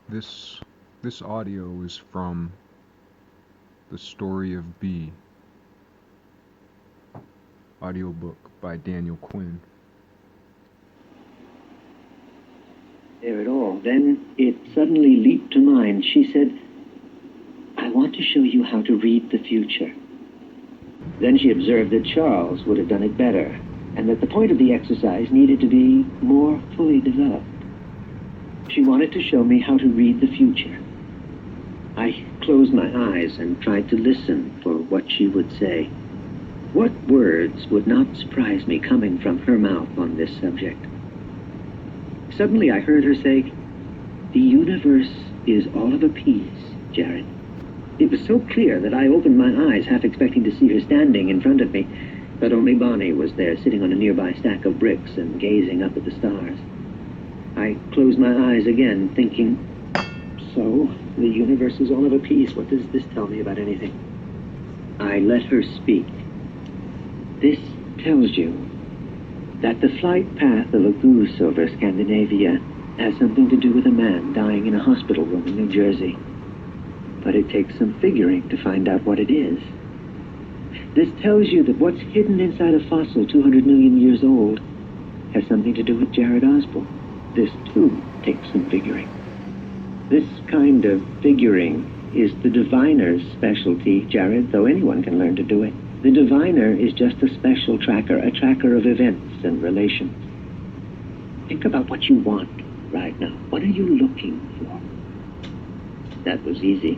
This this audio is from The Story of B, audiobook by Daniel Quinn. There at all. Then it suddenly leaped to mind. She said, "I want to show you how to read the future." Then she observed that Charles would have done it better, and that the point of the exercise needed to be more fully developed. She wanted to show me how to read the future. I closed my eyes and tried to listen for what she would say. What words would not surprise me coming from her mouth on this subject? Suddenly I heard her say, "The universe is all of a piece, Jared." It was so clear that I opened my eyes, half expecting to see her standing in front of me, but only Bonnie was there, sitting on a nearby stack of bricks and gazing up at the stars. I closed my eyes again, thinking, so, the universe is all of a piece. What does this tell me about anything? I let her speak. This tells you that the flight path of a goose over Scandinavia has something to do with a man dying in a hospital room in New Jersey. But it takes some figuring to find out what it is. This tells you that what's hidden inside a fossil 200 million years old has something to do with Jared Osborne. This, too, takes some figuring. This kind of figuring is the diviner's specialty, Jared, though anyone can learn to do it. The diviner is just a special tracker, a tracker of events and relations. Think about what you want right now. What are you looking for? That was easy.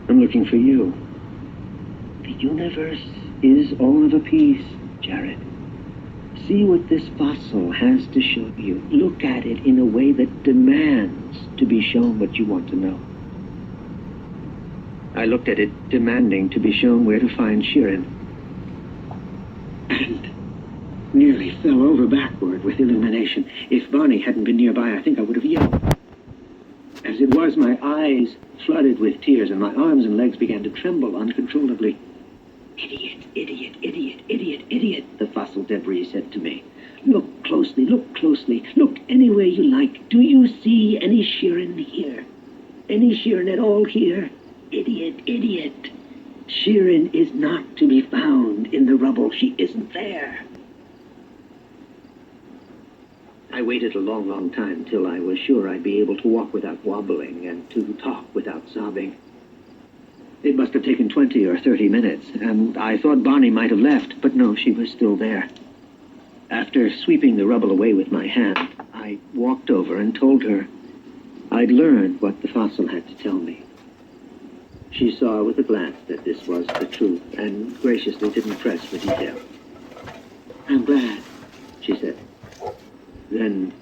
I'm looking for you. The universe is all of a piece, Jared. See what this fossil has to show you. Look at it in a way that demands to be shown what you want to know. I looked at it, demanding to be shown where to find Sheeran. And nearly fell over backward with illumination. If Bonnie hadn't been nearby, I think I would have yelled. As it was, my eyes flooded with tears, and my arms and legs began to tremble uncontrollably. "Idiot, idiot, idiot, idiot, idiot," the fossil debris said to me. Look closely, look anywhere you like. Do you see any Sheeran here? Any Sheeran at all here? Idiot, idiot. Sheeran is not to be found in the rubble. She isn't there. I waited a long, long time till I was sure I'd be able to walk without wobbling and to talk without sobbing. It must have taken 20 or 30 minutes, and I thought Bonnie might have left, but no, she was still there. After sweeping the rubble away with my hand, I walked over and told her I'd learned what the fossil had to tell me. She saw with a glance that this was the truth, and graciously didn't press for detail. "I'm glad," she said. Then,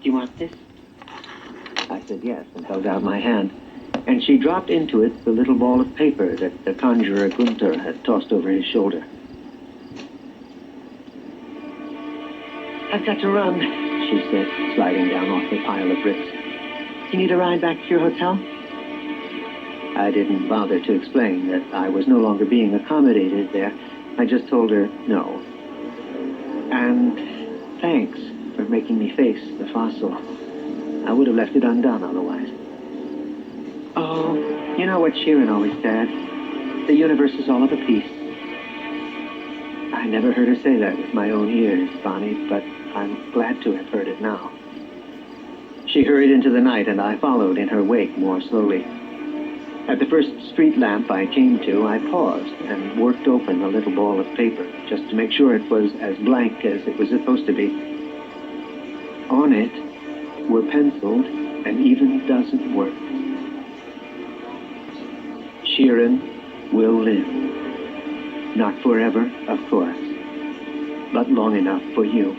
"Do you want this?" I said yes, and held out my hand. And she dropped into it the little ball of paper that the conjurer Gunther had tossed over his shoulder. "I've got to run," she said, sliding down off the pile of bricks. "You need a ride back to your hotel?" I didn't bother to explain that I was no longer being accommodated there. I just told her no. And thanks for making me face the fossil. I would have left it undone otherwise. "Oh, you know what Sheeran always said? The universe is all of a piece." I never heard her say that with my own ears, Bonnie, but I'm glad to have heard it now. She hurried into the night, and I followed in her wake more slowly. At the first street lamp I came to, I paused and worked open the little ball of paper, just to make sure it was as blank as it was supposed to be. On it were penciled an even dozen words. Sheeran will live. Not forever, of course, but long enough for you.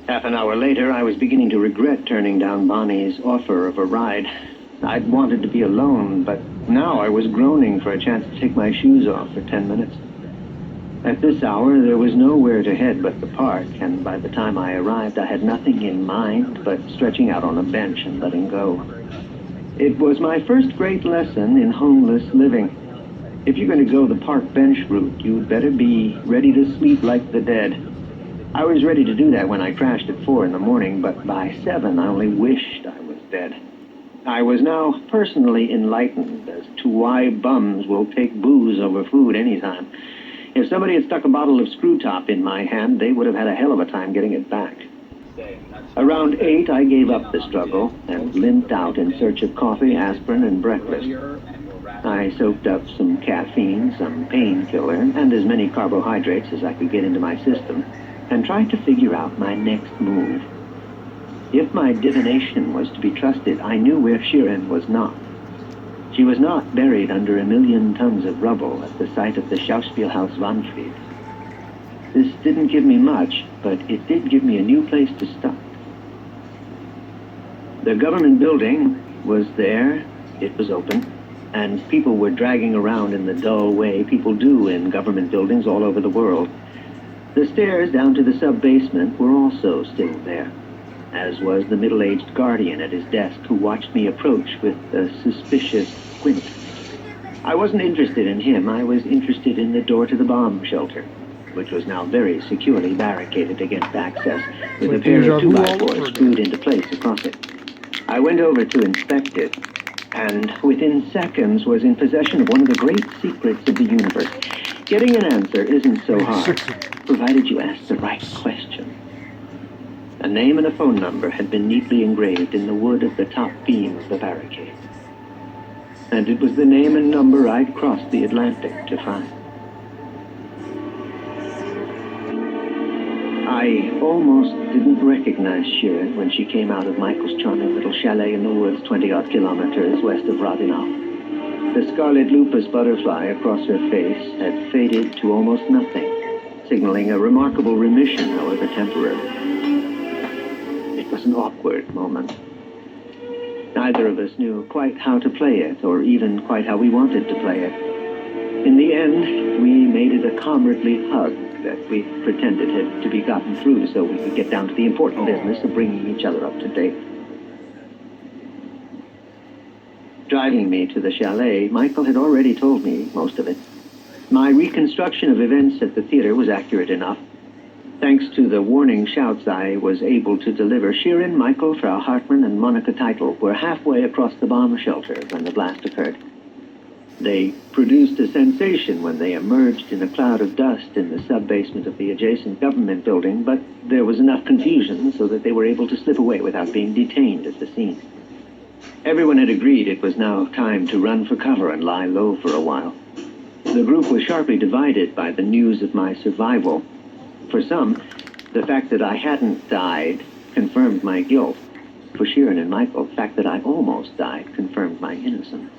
Half an hour later, I was beginning to regret turning down Bonnie's offer of a ride. I'd wanted to be alone, but now I was groaning for a chance to take my shoes off for 10 minutes. At this hour, there was nowhere to head but the park, and by the time I arrived, I had nothing in mind but stretching out on a bench and letting go. It was my first great lesson in homeless living. If you're going to go the park bench route, you'd better be ready to sleep like the dead. I was ready to do that when I crashed at 4 in the morning, but by 7 I only wished I was dead. I was now personally enlightened as to why bums will take booze over food anytime. If somebody had stuck a bottle of screw top in my hand, they would have had a hell of a time getting it back. Around 8, I gave up the struggle and limped out in search of coffee, aspirin, and breakfast. I soaked up some caffeine, some painkiller, and as many carbohydrates as I could get into my system, and tried to figure out my next move. If my divination was to be trusted, I knew where Shirin was not. She was not buried under 1,000,000 tons of rubble at the site of the Schauspielhaus Wanfried. This didn't give me much, but it did give me a new place to start. The government building was there, it was open, and people were dragging around in the dull way people do in government buildings all over the world. The stairs down to the sub-basement were also still there, as was the middle-aged guardian at his desk who watched me approach with a suspicious squint. I wasn't interested in him, I was interested in the door to the bomb shelter, which was now very securely barricaded against access, with a pair of 2x4s screwed into place across it. I went over to inspect it, and within seconds was in possession of one of the great secrets of the universe. Getting an answer isn't so hard, provided you ask the right question. A name and a phone number had been neatly engraved in the wood of the top beam of the barricade. And it was the name and number I'd crossed the Atlantic to find. I almost didn't recognize Shirin when she came out of Michael's charming little chalet in the woods 20-odd kilometers west of Radinov. The scarlet lupus butterfly across her face had faded to almost nothing, signaling a remarkable remission, however temporary. It was an awkward moment. Neither of us knew quite how to play it, or even quite how we wanted to play it. In the end, we made it a comradely hug that we pretended had to be gotten through so we could get down to the important business of bringing each other up to date. Driving me to the chalet, Michael had already told me most of it. My reconstruction of events at the theater was accurate enough. Thanks to the warning shouts I was able to deliver, Shirin, Michael, Frau Hartmann, and Monica Teitel were halfway across the bomb shelter when the blast occurred. They produced a sensation when they emerged in a cloud of dust in the sub-basement of the adjacent government building, but there was enough confusion so that they were able to slip away without being detained at the scene. Everyone had agreed it was now time to run for cover and lie low for a while. The group was sharply divided by the news of my survival. For some, the fact that I hadn't died confirmed my guilt. For Shirin and Michael, the fact that I almost died confirmed my innocence.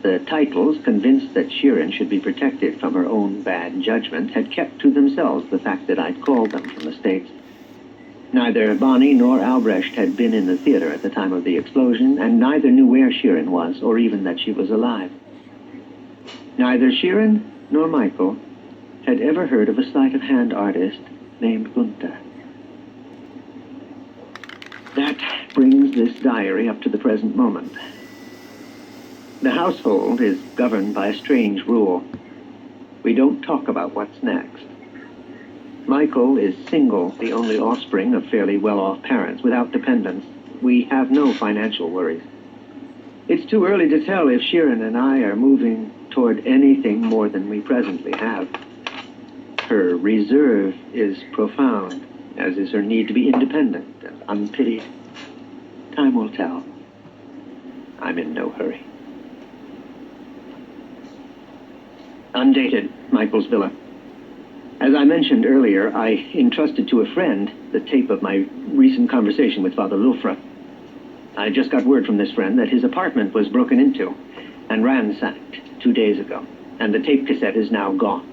The Teitels, convinced that Shirin should be protected from her own bad judgment, had kept to themselves the fact that I'd called them from the States. Neither Bonnie nor Albrecht had been in the theater at the time of the explosion, and neither knew where Shirin was, or even that she was alive. Neither Shirin nor Michael had ever heard of a sleight-of-hand artist named Gunther. That brings this diary up to the present moment. The household is governed by a strange rule. We don't talk about what's next. Michael is single, the only offspring of fairly well-off parents, without dependents. We have no financial worries. It's too early to tell if Shirin and I are moving toward anything more than we presently have. Her reserve is profound, as is her need to be independent and unpitied. Time will tell. I'm in no hurry. Undated, Michael's villa. As I mentioned earlier, I entrusted to a friend the tape of my recent conversation with Father Lulfra. I just got word from this friend that his apartment was broken into and ransacked 2 days ago, and the tape cassette is now gone.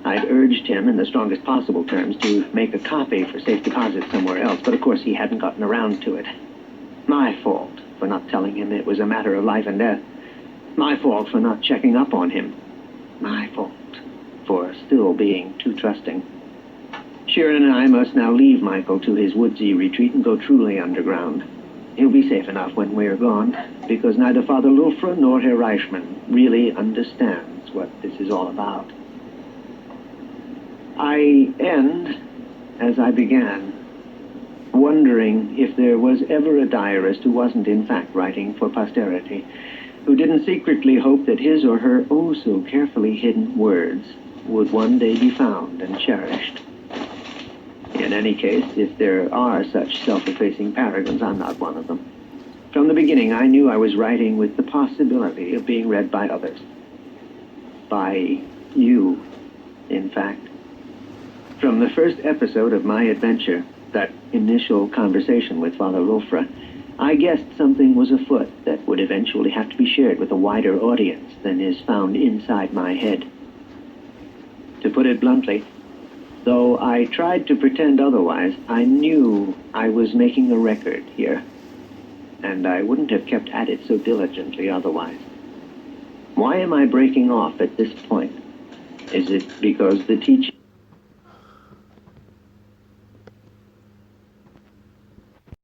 I'd urged him in the strongest possible terms to make a copy for safe deposit somewhere else, but of course he hadn't gotten around to it. My fault for not telling him it was a matter of life and death. My fault for not checking up on him. My fault for still being too trusting. Shirin and I must now leave Michael to his woodsy retreat and go truly underground. He'll be safe enough when we're gone, because neither Father Lulfra nor Herr Reichmann really understands what this is all about. I end, as I began, wondering if there was ever a diarist who wasn't in fact writing for posterity, who didn't secretly hope that his or her so carefully hidden words would one day be found and cherished. In any case, if there are such self-effacing paragons, I'm not one of them. From the beginning, I knew I was writing with the possibility of being read by others. By you, in fact. From the first episode of my adventure, that initial conversation with Father Rolfra, I guessed something was afoot that would eventually have to be shared with a wider audience than is found inside my head. To put it bluntly, though I tried to pretend otherwise, I knew I was making a record here, and I wouldn't have kept at it so diligently otherwise. Why am I breaking off at this point? Is it because the teaching